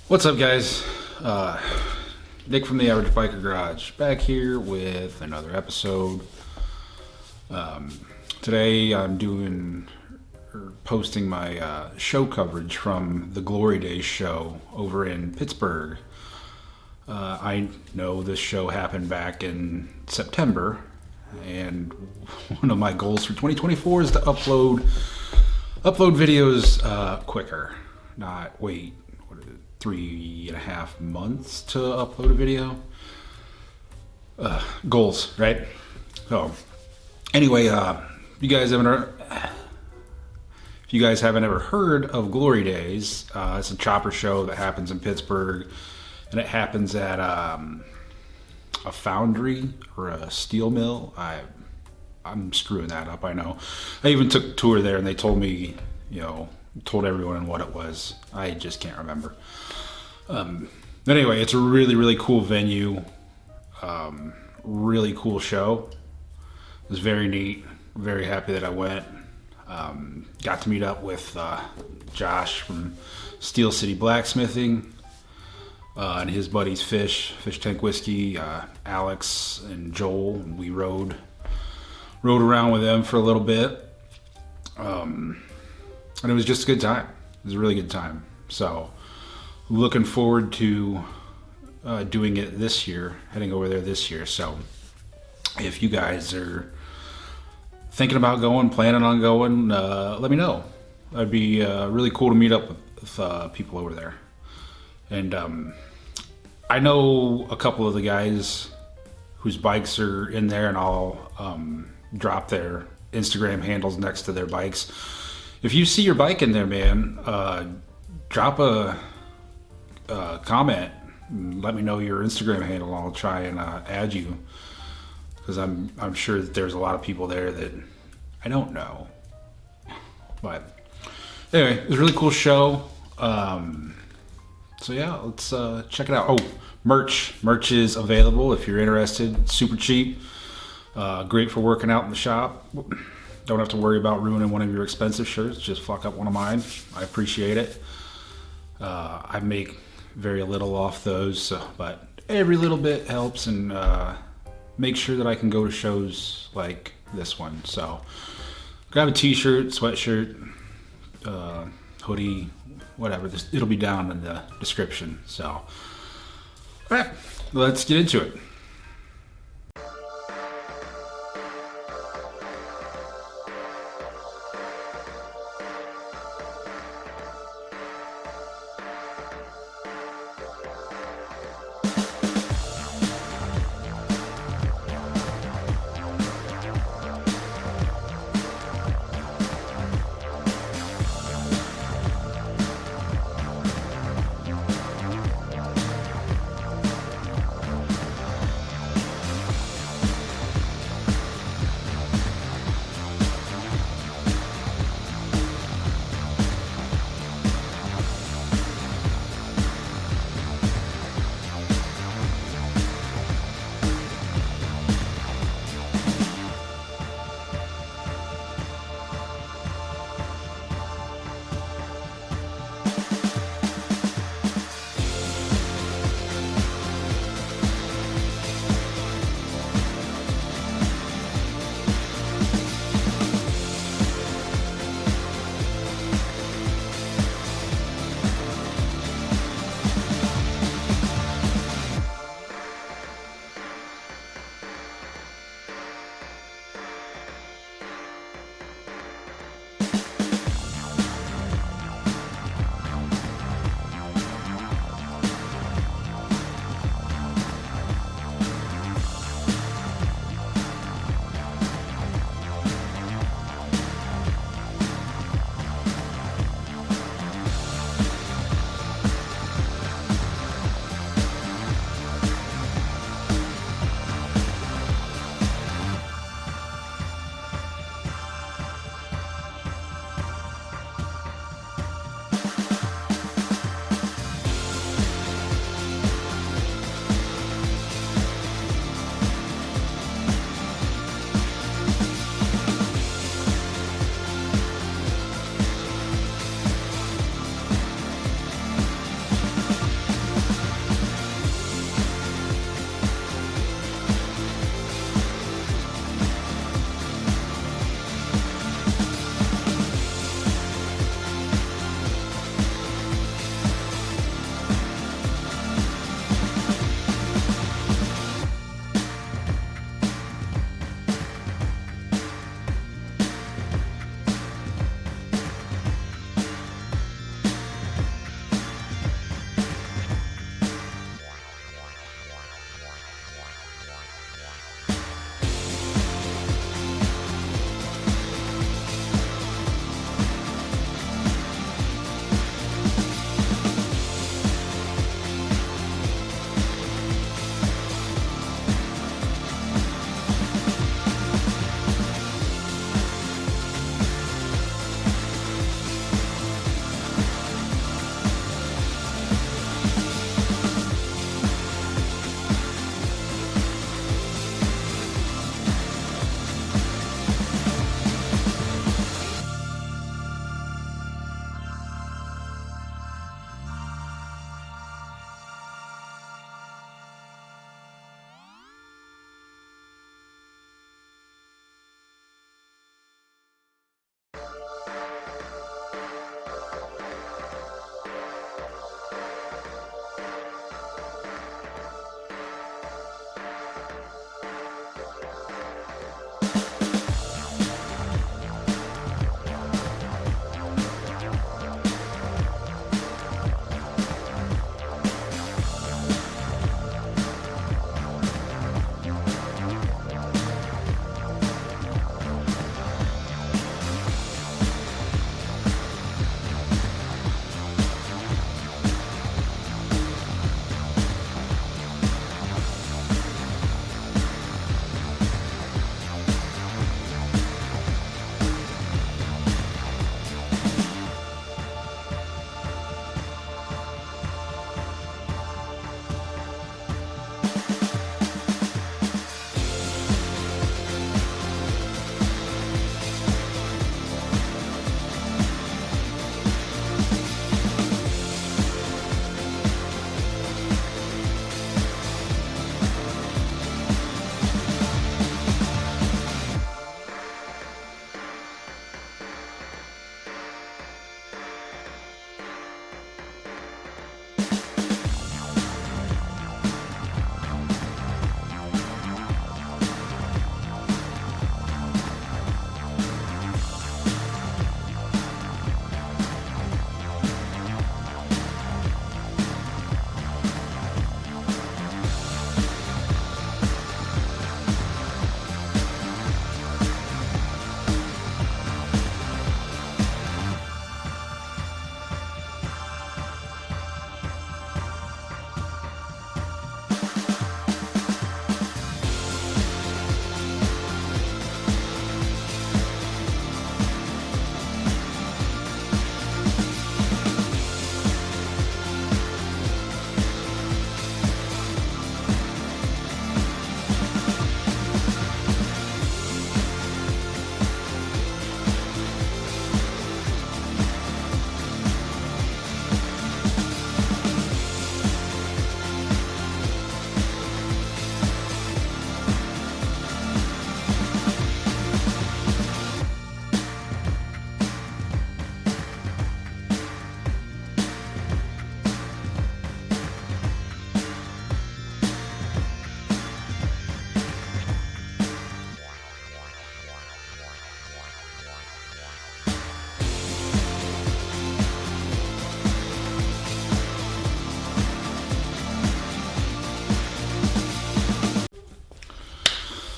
What's up, guys? Nick from the Average Biker Garage back here with another episode. Today I'm posting my show coverage from the Glory Daze show over in Pittsburgh. I know this show happened back in September, and one of my goals for 2024 is to upload videos quicker, not wait 3.5 months to upload a video. Goals, right? So anyway, if you guys haven't ever heard of Glory Daze, it's a chopper show that happens in Pittsburgh, and it happens at a foundry or a steel mill. I'm screwing that up, I know. I even took a tour there, and they told me, told everyone what it was. I just can't remember. Anyway, it's a really cool venue. Really cool show. It was very neat. Very happy that I went. Got to meet up with Josh from Steel City Blacksmithing and his buddies Fish Tank Whiskey, Alex and Joel. We rode around with them for a little bit. And it was just a good time. It was a really good time. So looking forward to doing it this year, heading over there this year. So if you guys are thinking about going, planning on going, let me know. That'd be really cool to meet up with people over there. And I know a couple of the guys whose bikes are in there, and I'll drop their Instagram handles next to their bikes. If you see your bike in there, man, drop a comment. Let me know your Instagram handle. I'll try and add you, because I'm sure that there's a lot of people there that I don't know. But anyway, it was a really cool show. So yeah, let's check it out. Oh, merch is available if you're interested. Super cheap. Great for working out in the shop. Don't have to worry about ruining one of your expensive shirts. Just fuck up one of mine. I appreciate it. I make very little off those, but every little bit helps, and make sure that I can go to shows like this one. So grab a t-shirt, sweatshirt, hoodie, whatever. It'll be down in the description. So all right, let's get into it.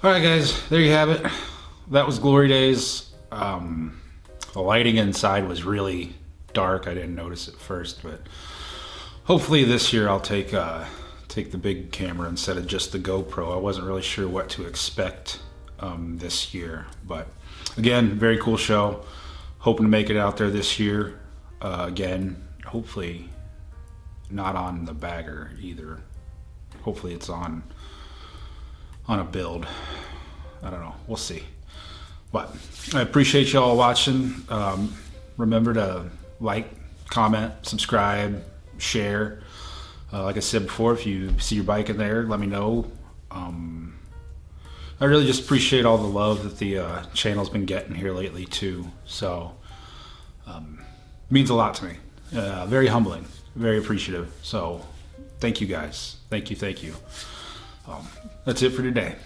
All right, guys, there you have it. That was Glory Daze. The lighting inside was really dark. I didn't notice it first, but hopefully this year I'll take the big camera instead of just the GoPro. I wasn't really sure what to expect this year, but again, very cool show. Hoping to make it out there this year. Again, hopefully not on the bagger either. Hopefully it's on a build. I don't know. We'll see. But I appreciate y'all watching. Remember to like, comment, subscribe, share. Like I said before, if you see your bike in there, let me know. I really just appreciate all the love that the channel's been getting here lately too. So it means a lot to me. Very humbling, very appreciative. So thank you guys. Thank you. That's it for today.